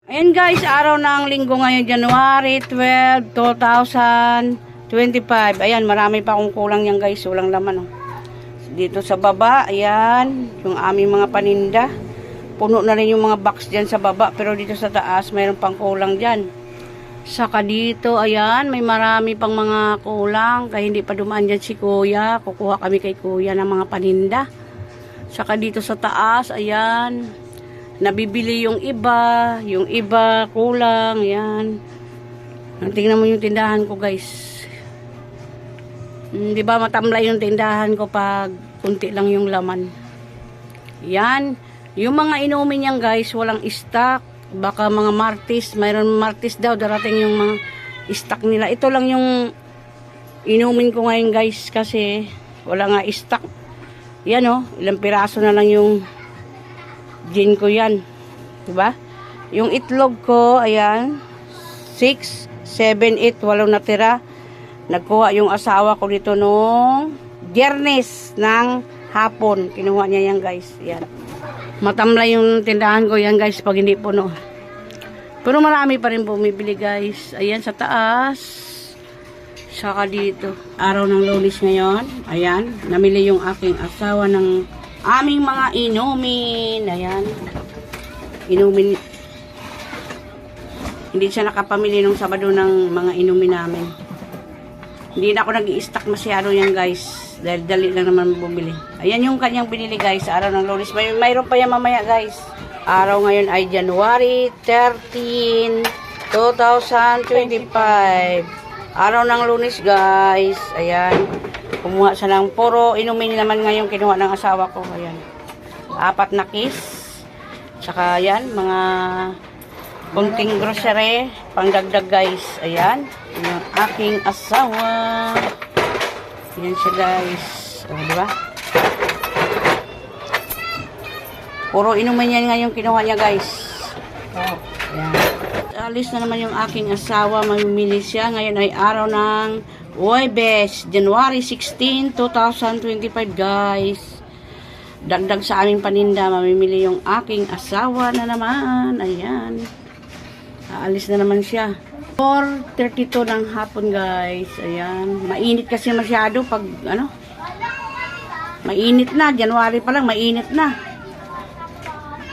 Ayan guys, araw ng linggo ngayon, January 12, 2025. Ayan, marami pa akong kulang yan guys, walang laman. Oh. Dito sa baba, ayan, yung aming mga paninda. Puno na rin yung mga box dyan sa baba, pero dito sa taas, mayroon pang kulang dyan. Saka dito, ayan, may marami pang mga kulang. Kaya hindi pa dumaan dyan si Kuya. Kukuha kami kay Kuya ng mga paninda. Saka dito sa taas, ayan, nabibili yung iba kulang, yan. Tingnan mo yung tindahan ko guys. Di ba matamlay yung tindahan ko pag kunti lang yung laman. Yan, yung mga inumin yan guys, walang stock. Baka mga Martis, mayroon Martis daw, darating yung mga stock nila. Ito lang yung inumin ko ngayon guys, kasi wala nga stock. Yan oh, ilang piraso na lang yung gin ko yan. Diba? Yung itlog ko, ayan, 6, 7, 8, 8 natira. Nagkuha yung asawa ko dito nung Biyernes ng hapon. Kinuha niya yan guys. Yan. Matamlay yung tindahan ko yan guys pag hindi puno. Pero marami pa rin bumibili guys. Ayan sa taas. Saka dito. Araw ng Lunes ngayon. Ayan. Namili yung aking asawa ng aming mga inumin. Ayan. Inumin. Hindi siya nakapamili nung Sabado ng mga inumin namin. Hindi na ako nag-i-stock masyado yan guys. Dahil dali lang naman bumili. Ayan yung kanyang binili guys sa araw ng Lunes. Mayroon pa yan mamaya guys. Araw ngayon ay January 13, 2025. Araw ng Lunes guys. Ayan. Kumuha siya ng puro inumin naman ngayon kinuha ng asawa ko. Ayan. 4 na kiss. Tsaka ayan, mga kunting grocery. Pangdagdag guys. Ayan. Yung aking asawa. Ayan siya guys. O, diba? Puro inumin yan ngayon kinuha niya guys. Ayan. Alis na naman yung aking asawa. Mamimili siya. Ngayon ay araw ng Huwebes, January 16, 2025 guys. Dagdag sa aming paninda, mamimili yung aking asawa na naman. Ayan. Aalis na naman siya. 4:32 ng hapon guys. Ayan. Mainit kasi masyado pag ano. Mainit na. January pa lang, mainit na.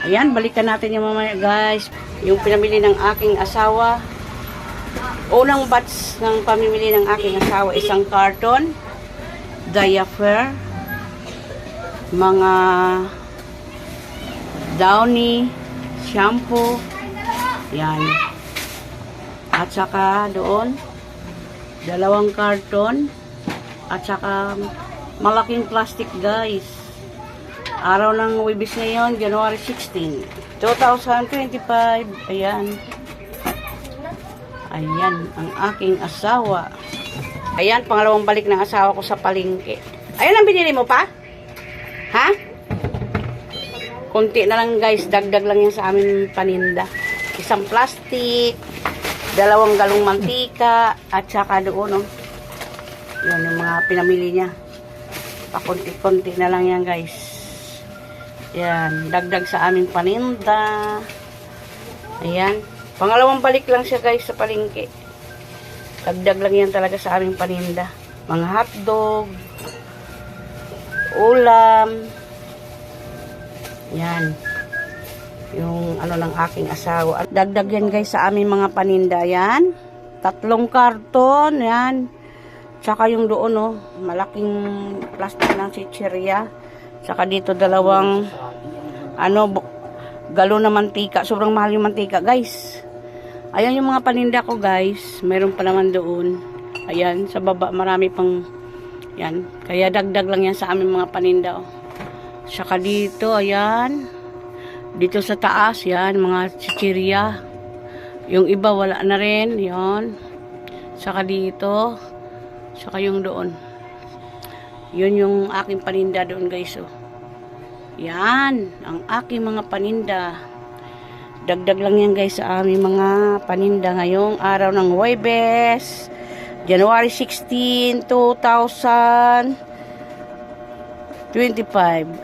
Ayan, balikan natin yung mamaya guys. Yung pinamili ng aking asawa. Unang batch ng pamimili ng aking asawa, isang carton, diaper, mga Downy, shampoo, yan. At saka doon, 2 carton, at saka malaking plastic guys. Araw ng Huwebes ngayon, January 16, 2025. Ayan. Ayan, ang aking asawa. Ayan, pangalawang balik ng asawa ko sa palengke. Ayan ang binili mo pa? Ha? Kunti na lang guys, dagdag lang yan sa aming paninda. Isang plastic, 2 galong mantika, at saka doon, oh. Yan yung mga pinamili niya. Pakunti-kunti na lang yan guys. Yan, dagdag sa aming paninda. Ayan. Pangalawang balik lang siya guys sa palengke. Dagdag lang yan talaga sa aming paninda. Mga hotdog, ulam. Yan. Yung ano ng aking asawa. Dagdag yan guys sa aming mga paninda. Yan. 3 karton. Yan. Tsaka yung doon, oh, malaking plastic ng chichirya. Tsaka dito 2 galon na mantika. Sobrang mahal yung mantika guys. Ayan yung mga paninda ko guys. Mayroon pa naman doon. Ayan, sa baba marami pang yan. Kaya dagdag lang yan sa aming mga paninda, oh. Saka dito, ayan. Dito sa taas, yan, mga chichirya. Yung iba wala na rin, yan. Saka dito. Saka yung doon. Yun yung aking paninda doon guys, oh. Yan, ang aking mga paninda. Dagdag lang yan guys sa aming mga paninda ngayong araw ng Huwebes, January 16, 2025.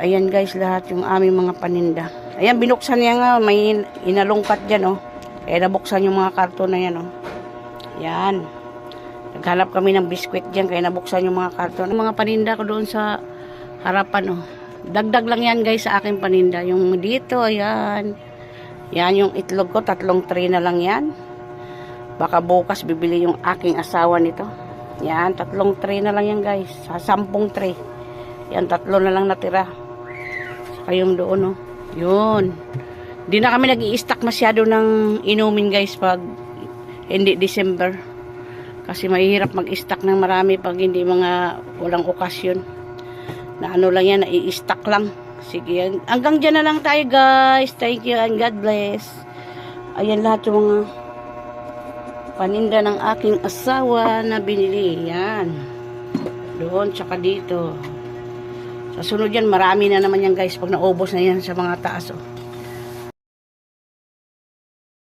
Ayan guys, lahat yung aming mga paninda. Ayan, binuksan niya nga, may inalungkat dyan, oh. Kaya nabuksan yung mga karton na yan, oh. Yan. Naghanap kami ng biskwit dyan, kaya nabuksan yung mga karton. Mga paninda ko doon sa harapan, oh. Dagdag lang yan, guys, sa aking paninda. Yung dito, ayan. Yan yung itlog ko, 3 tray na lang yan. Baka bukas bibili yung aking asawa nito. Yan, 3 tray na lang yan, guys. Sa 10 tray. Yan, 3 na lang natira. Saka yung doon, oh. Yun. Di na kami nag-i-stock masyado ng inumin, guys, pag hindi December. Kasi mahirap mag-stock ng marami pag hindi mga walang okasyon. Na ano lang yan, nai-stock lang. Sige, hanggang dyan na lang tayo, guys. Thank you and God bless. Ayan lahat yung mga paninda ng aking asawa na binili. Yan. Doon, tsaka dito. Sa sunod yan, marami na naman yan, guys, pag naubos na yan sa mga taas, oh.